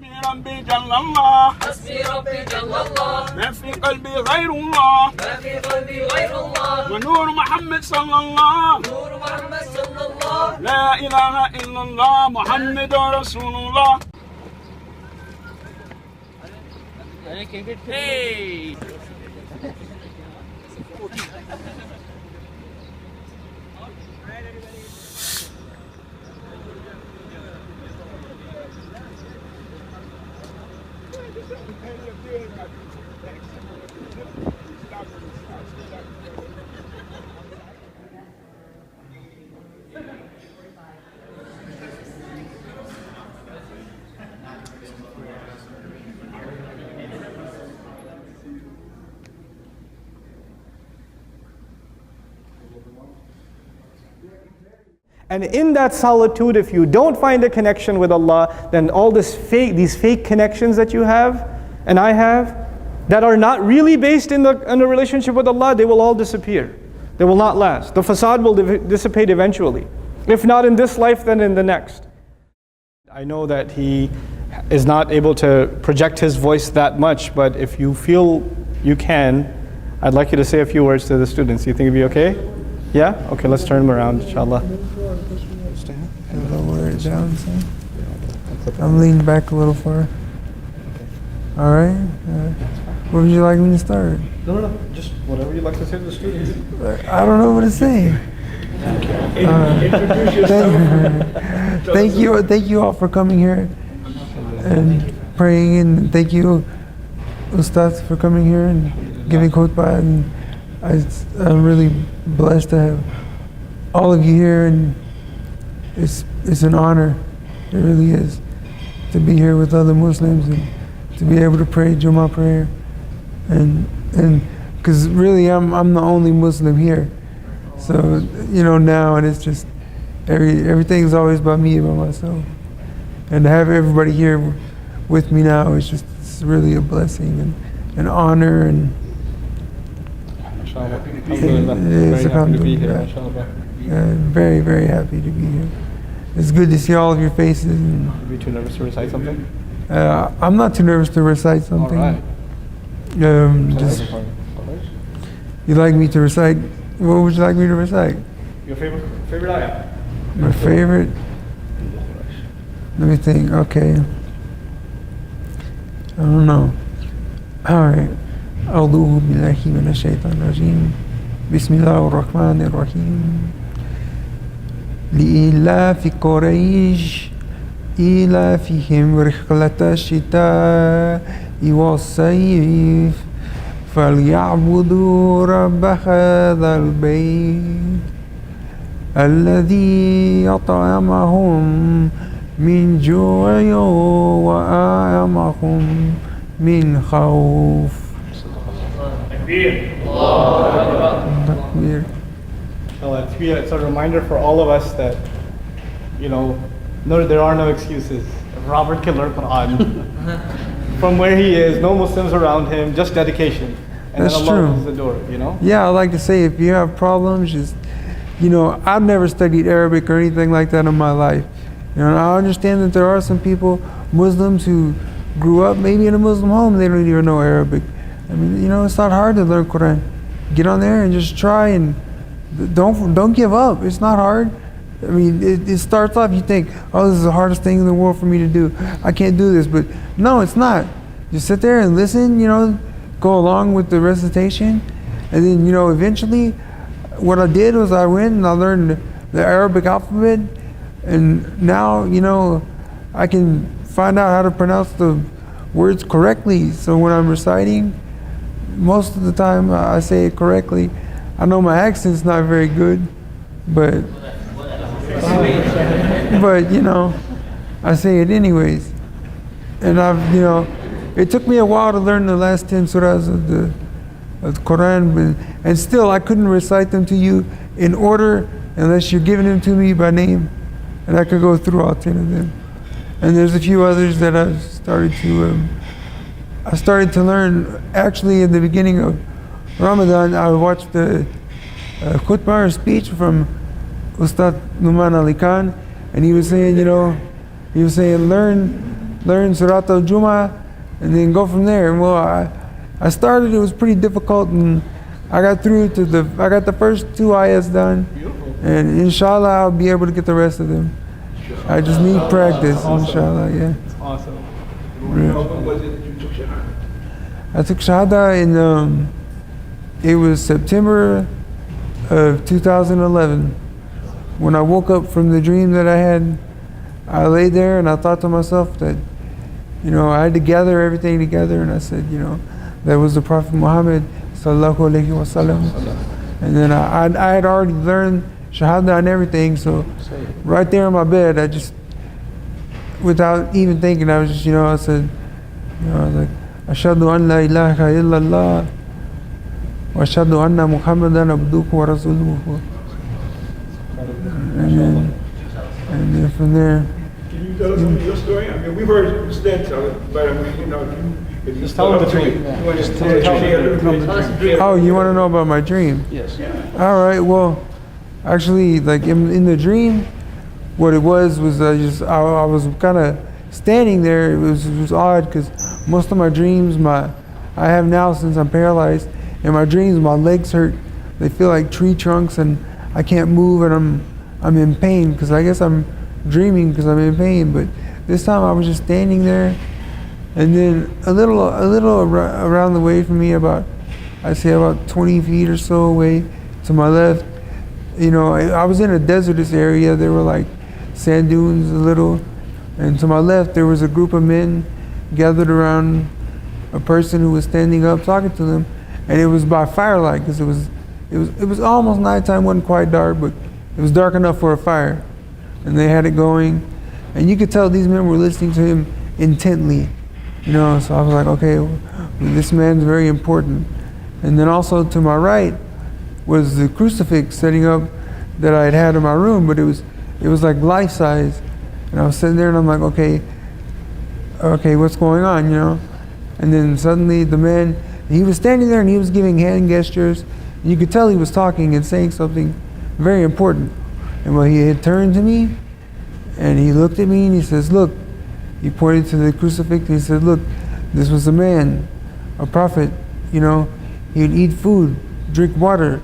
ربي جل الله حسبي ربي جل الله ما في قلبي غير الله ما في قلبي غير الله ونور محمد صلى الله نور محمد صلى الله لا إله إلا الله محمد رسول الله. Hey! And in that solitude, if you don't find a connection with Allah, then all these fake connections that you have, and I have, that are not really based in the relationship with Allah, they will all disappear. They will not last. The facade will dissipate eventually. If not in this life, then in the next. I know that he is not able to project his voice that much, but if you feel you can, I'd like you to say a few words to the students. You think it'd be okay? Yeah? Okay, let's turn him around, inshallah. Lower it down some. I'm leaning back a little far. All right. Where would you like me to start? No. Just whatever you'd like to say to the students. I don't know what to say. Thank you all for coming here and praying, and thank you, Ustaz, for coming here and giving khutbah. And I'm really blessed to have all of you here, and it's an honor. It really is, to be here with other Muslims and to be able to pray Jummah prayer, and because really I'm the only Muslim here, so now, and it's just everything's always about me, about myself, and to have everybody here with me now it's really a blessing and an honor, and Very happy to be here, inshallah. Very, very happy to be here. It's good to see all of your faces. And, are you too nervous to recite something? I'm not too nervous to recite something. All right. You'd like me to recite? What would you like me to recite? Your favorite ayah? My favorite? Let me think. Okay. I don't know. All right. أعوذ بالله من الشيطان الرجيم بسم الله الرحمن الرحيم لإيلاف قريش إيلافهم رحلة الشتاء والصيف فليعبدوا رب هذا البيت الذي أطعمهم من جوع وآمنهم من خوف. It's a reminder for all of us that, there are no excuses. Robert can learn Quran from where he is, no Muslims around him, just dedication. And That's then Allah true. opens the door, Yeah, I like to say, if you have problems, just, I've never studied Arabic or anything like that in my life. I understand that there are some people, Muslims, who grew up maybe in a Muslim home, they don't even know Arabic. I mean, it's not hard to learn Quran. Get on there and just try, and don't give up. It's not hard. I mean, it starts off, you think, oh, this is the hardest thing in the world for me to do. I can't do this, but no, it's not. Just sit there and listen, go along with the recitation, and then, eventually, what I did was I went and I learned the Arabic alphabet, and now, I can find out how to pronounce the words correctly. So when I'm reciting, most of the time I say it correctly. I know my accent's not very good, but I say it anyways. And it took me a while to learn the last 10 surahs of the Quran, and still I couldn't recite them to you in order unless you're giving them to me by name, and I could go through all 10 of them. And there's a few others that I started to learn actually in the beginning of Ramadan. I watched the khutbah or speech from Ustad Numan Ali Khan, and he was saying, learn learn Surat al-Jummah, and then go from there. And well, I started, it was pretty difficult, and I got through to I got the first 2 ayahs done, and inshallah I'll be able to get the rest of them. I just need practice, inshallah, yeah. That's awesome. Yeah. When was it that you took Shahada? I took Shahada in, it was September of 2011. When I woke up from the dream that I had, I lay there and I thought to myself that, you know, I had to gather everything together, and I said, you know, that was the Prophet Muhammad sallallahu alaihi wasallam. And then I had already learned Shahada and everything, so right there in my bed, I just, without even thinking, I was just, you know, I said, you know, I was like, Ashhadu an la ilaha illallah wa ashhadu anna Muhammadan abduhu wa rasuluhu. And then from there. Can you tell us some of your story? I mean, we've heard Ustad tell it, but I mean, you know, if you Just tell them the dream. You want to tell the dream? Oh, you want to know about my dream? Yes. All right. Well, actually, like in the dream, what it was I was kind of standing there. It was odd because most of my dreams, I have now since I'm paralyzed. In my dreams, my legs hurt. They feel like tree trunks, and I can't move, and I'm in pain because I guess I'm dreaming because I'm in pain. But this time I was just standing there, and then a little around the way from me, I'd say about 20 feet or so away to my left, you know, I was in a desertous area. There were like sand dunes a little, and to my left there was a group of men gathered around a person who was standing up talking to them, and it was by firelight because it was almost nighttime. Wasn't quite dark, but it was dark enough for a fire, and they had it going, and you could tell these men were listening to him intently, you know. So I was like, okay, well, this man's very important. And then also to my right was the crucifix setting up that I had in my room, but it was like life size, and I was sitting there and I'm like, okay, what's going on, you know? And then suddenly the man, he was standing there and he was giving hand gestures. You could tell he was talking and saying something very important. And when he had turned to me and he looked at me and he says, look, he pointed to the crucifix and he said, look, this was a man, a prophet, you know, he'd eat food, drink water,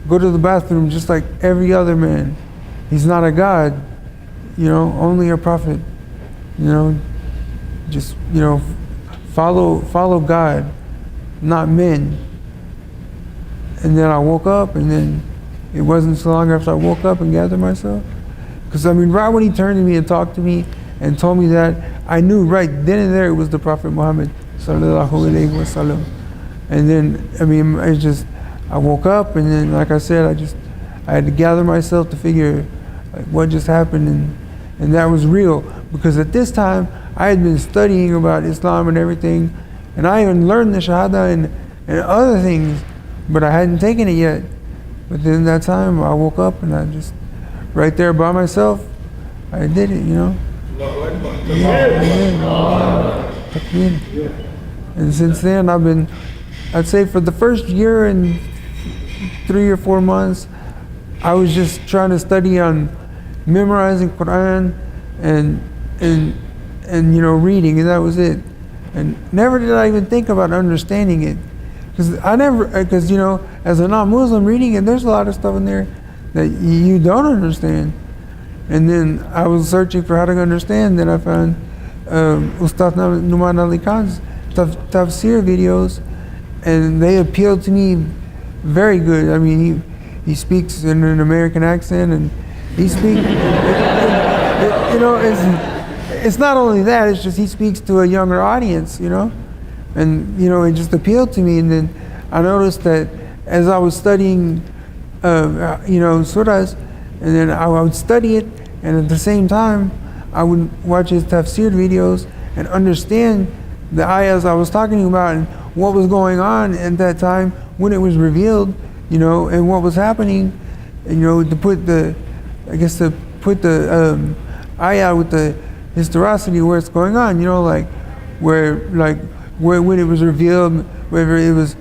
go to the bathroom just like every other man. He's not a god, you know, only a prophet, you know, just, you know, follow God, not men. And then I woke up, and then it wasn't so long after I woke up and gathered myself. Because I mean, right when he turned to me and talked to me and told me that, I knew right then and there it was the Prophet Muhammad sallallahu alaihi wasallam. And then, I mean, I woke up, and then, like I said, I had to gather myself to figure like what just happened, and that was real. Because at this time, I had been studying about Islam and everything, and I even learned the Shahada and other things, but I hadn't taken it yet. But then that time, I woke up and I just, right there by myself, I did it, you know. I did. And since then, I'd say for the first year and 3 or 4 months, I was just trying to study on memorizing Quran and you know, reading, and that was it. And never did I even think about understanding it, because you know, as a non-Muslim reading it, there's a lot of stuff in there that you don't understand. And then I was searching for how to understand. Then I found Ustad Numan Ali Khan's tafsir videos, and they appealed to me very good. I mean, he speaks in an American accent, and he speaks. You know, it's not only that. It's just he speaks to a younger audience. You know, and you know, it just appealed to me. And then I noticed that as I was studying, you know, surahs, and then I would study it, and at the same time, I would watch his tafsir videos and understand the ayahs I was talking about and what was going on at that time when it was revealed, you know, and what was happening, and, you know, to put the ayah with the historicity where it's going on, you know, like where when it was revealed, whether it was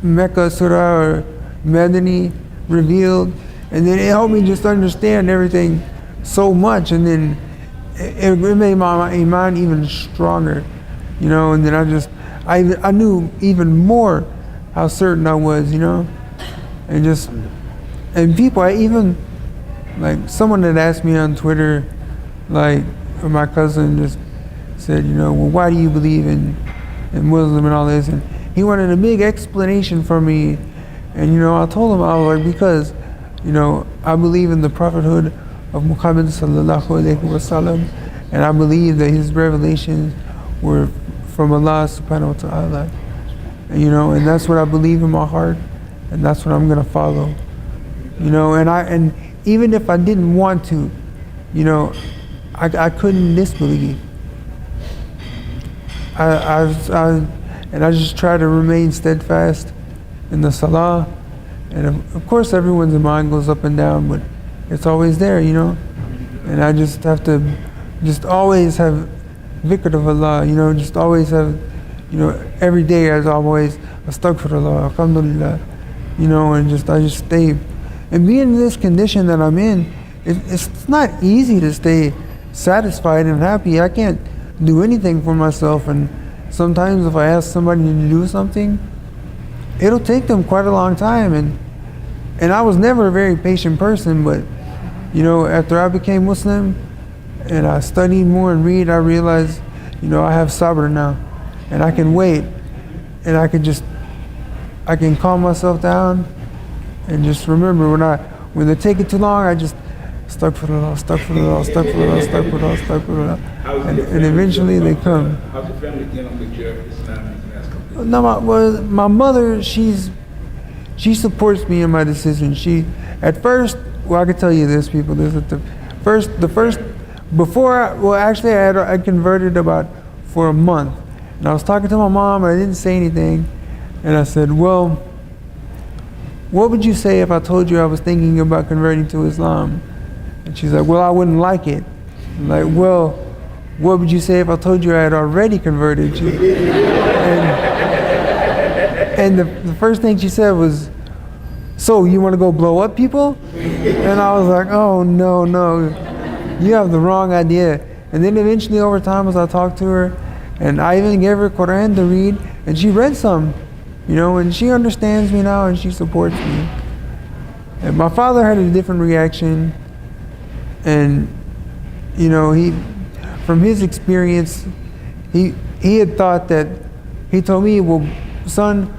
Mecca surah or Madani revealed, and then it helped me just understand everything so much, and it made my iman even stronger, you know. And then I knew even more how certain I was, you know. And people, I even, like, someone had asked me on Twitter, like, or my cousin just said, you know, well, why do you believe in Muslim and all this? And he wanted a big explanation from me. And, you know, I told him, I was like, because, you know, I believe in the prophethood of Muhammad sallallahu alaihi wasallam, and I believe that his revelations were from Allah subhanahu wa ta'ala. And, you know, and that's what I believe in my heart, and that's what I'm gonna follow. You know, and even if I didn't want to, you know, I couldn't disbelieve. I just try to remain steadfast in the salah, and of course everyone's mind goes up and down, but it's always there, you know. And I just have to just always have dhikr of Allah, you know, just always have, you know, every day as always, astaghfirullah, alhamdulillah, you know, and I just stay. And being in this condition that I'm in, it's not easy to stay satisfied and happy. I can't do anything for myself, and sometimes if I ask somebody to do something, it'll take them quite a long time. And I was never a very patient person, but, you know, after I became Muslim and I studied more and read, I realized, you know, I have sabr now, and I can wait, and I can calm myself down, and just remember when they take it too long, I just astaghfirullah, astaghfirullah, astaghfirullah, astaghfirullah, astaghfirullah, and eventually they come. How's your family dealing with your Islam in the last couple of years? No, my mother, she supports me in my decision. At first, well, I can tell you this, people. Actually, I converted for a month, and I was talking to my mom, and I didn't say anything, and I said, well, what would you say if I told you I was thinking about converting to Islam? And she's like, well, I wouldn't like it. I'm like, well, what would you say if I told you I had already converted? And the first thing she said was, so you want to go blow up people? And I was like, oh, no, you have the wrong idea. And then eventually over time, as I talked to her, and I even gave her Quran to read, and she read some, you know, and she understands me now, and she supports me. And my father had a different reaction, and, you know, from his experience, he had thought that, he told me, well, son,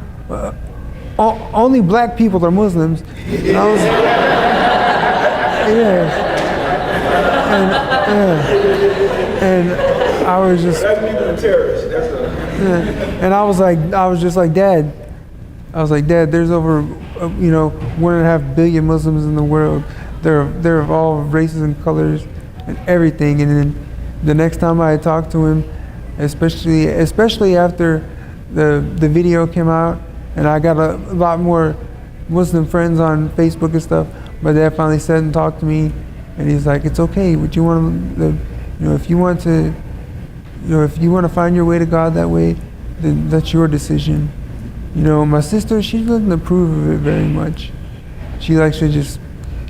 only black people are Muslims. And I was, and I was just, That's even a terrorist. and I was just like, Dad, there's over, 1.5 billion Muslims in the world. They're of all races and colors and everything. And then the next time I talked to him, especially after the video came out, and I got a lot more Muslim friends on Facebook and stuff, my dad finally sat and talked to me, and he's like, it's okay, what you want to, if you want to find your way to God that way, then that's your decision. You know, my sister, she doesn't approve of it very much. She likes to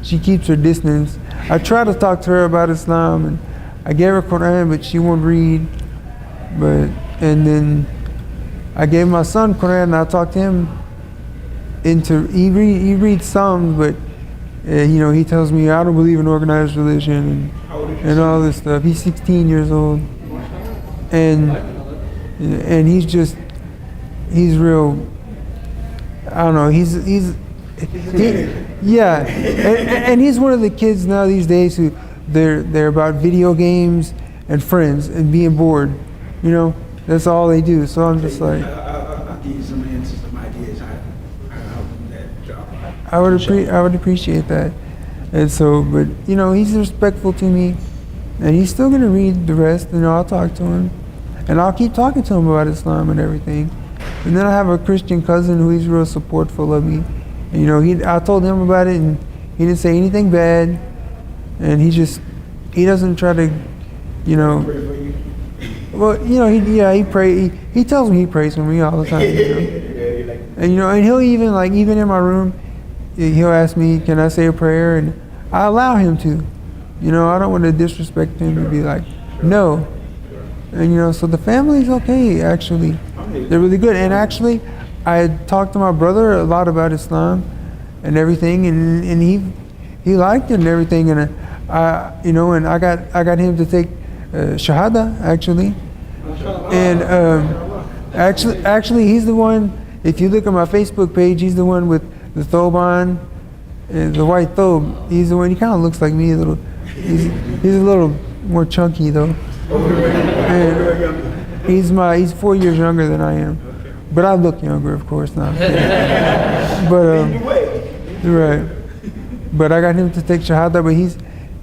she keeps her distance. I try to talk to her about Islam, and I gave her Quran, but she won't read. And then I gave my son Quran, and I talked to him he reads some, but he tells me I don't believe in organized religion and all this stuff. He's 16 years old, and he's real. I don't know. And he's one of the kids now these days who they're about video games and friends and being bored. You know, that's all they do. So I'm just like, I'll give you some answers, some ideas how to help that job. I would appreciate that. And so, but he's respectful to me, and he's still gonna read the rest. I'll talk to him, and I'll keep talking to him about Islam and everything. And then I have a Christian cousin who he's real supportful of me. And, I told him about it, and he didn't say anything bad, and he doesn't try to, well, he pray. He tells me he prays for me all the time. And he'll even in my room, he'll ask me, can I say a prayer? And I allow him to. I don't want to disrespect him and be like, No. And so the family's okay, actually. They're really good. And actually, I had talked to my brother a lot about Islam and everything, and he liked it and everything. And and I got him to take Shahada, actually. And actually, he's the one. If you look at my Facebook page, he's the one with the thobe on, the white thobe. He's the one. He kind of looks like me a little. He's a little more chunky though. And he's 4 years younger than I am, but I look younger, of course not. But right. But I got him to take Shahada, but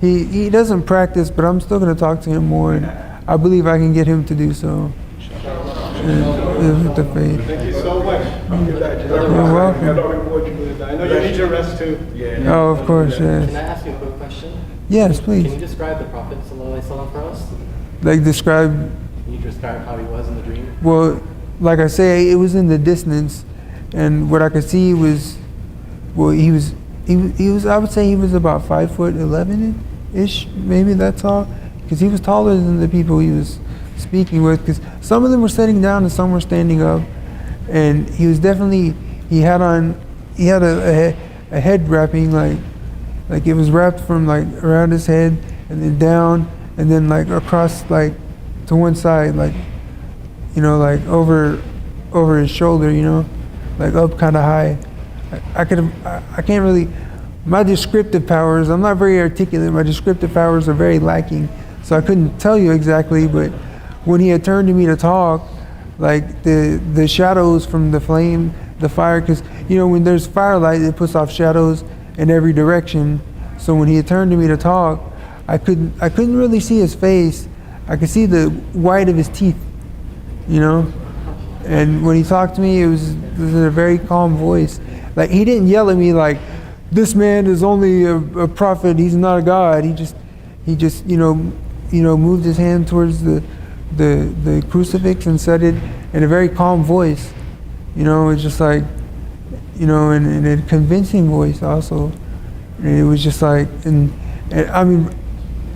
he doesn't practice. But I'm still going to talk to him more, and I believe I can get him to do so. With the faith. Thank you so much. You're welcome. I know you need your rest too. Oh, of course, yes. Can I ask you a quick question? Yes, please. Can you describe the Prophet ﷺ for us? Like describe. Can you describe how he was in the dream? Well, like I say, it was in the distance, and what I could see was, well, he was. I would say he was about 5'11" maybe that tall, because he was taller than the people he was speaking with. Because some of them were sitting down and some were standing up, and he was definitely. He had a head wrapping like it was wrapped from like around his head and then down and then like across like to one side like like over his shoulder, like up kind of high. I can't really, my descriptive powers, I'm not very articulate, my descriptive powers are very lacking, so I couldn't tell you exactly, but when he had turned to me to talk, like the shadows from the flame, the fire, because when there's firelight it puts off shadows in every direction, so when he had turned to me to talk, I couldn't really see his face. I could see the white of his teeth, and when he talked to me it was a very calm voice. Like he didn't yell at me like, this man is only a prophet, he's not a god. He just moved his hand towards the crucifix and said it in a very calm voice. It's just like, and a convincing voice also. And it was just like, and I mean,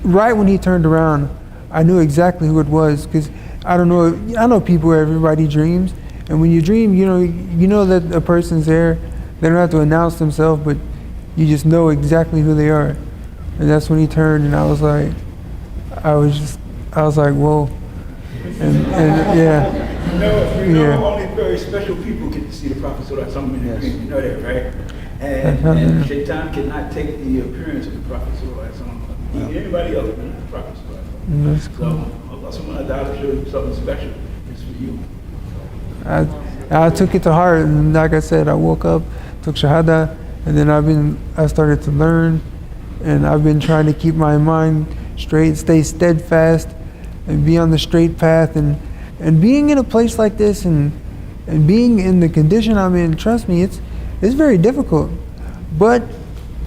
right when he turned around, I knew exactly who it was, because I know people, everybody dreams, and when you dream, you know that a person's there. They don't have to announce themselves, but you just know exactly who they are. And that's when he turned, and I was like, whoa. And yeah. Only very special people get to see the Prophet Sallallahu Alaihi Wasallam. You know that, right? And Shaitan cannot take the appearance of the Prophet Sallallahu Alaihi Wasallam. Anybody else than the Prophet Sallallahu Alaihi Wasallam. That's cool. So Allah Subhanahu wa Ta'ala showed you something special. It's for you. I took it to heart, and like I said, I woke up, took Shahada, and then I started to learn, and I've been trying to keep my mind straight, stay steadfast, and be on the straight path, and being in a place like this, and being in the condition I'm in, trust me, it's very difficult, but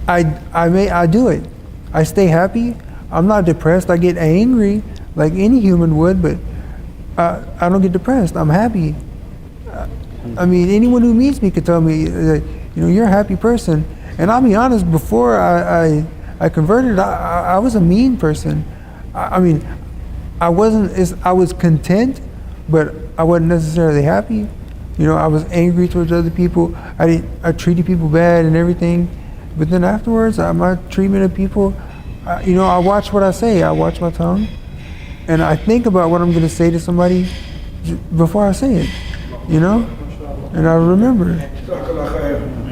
I do it. I stay happy. I'm not depressed. I get angry like any human would, but I don't get depressed. I'm happy. I mean, anyone who meets me could tell me that, you're a happy person. And I'll be honest, before I converted, I was a mean person. I was content, but I wasn't necessarily happy. I was angry towards other people. I treated people bad and everything. But then afterwards, my treatment of people, I watch what I say. I watch my tongue, and I think about what I'm going to say to somebody before I say it. And I remember,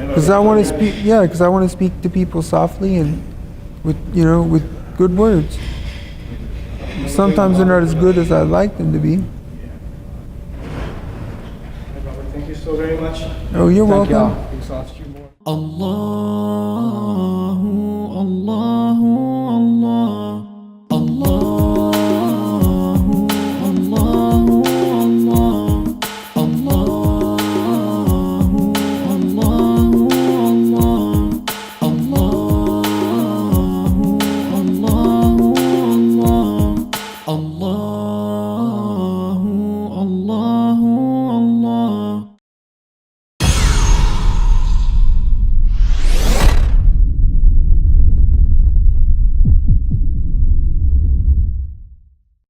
because I want to speak. Yeah, because I want to speak to people softly and with good words. Sometimes they're not as good as I'd like them to be. Thank you so very much. Oh, you're welcome. Exhaust you more. Allahu, Allahu, Allah. Allahu, Allahu, Allah. Allahu, Allahu, Allah. Allahu, Allahu, Allah. Allah.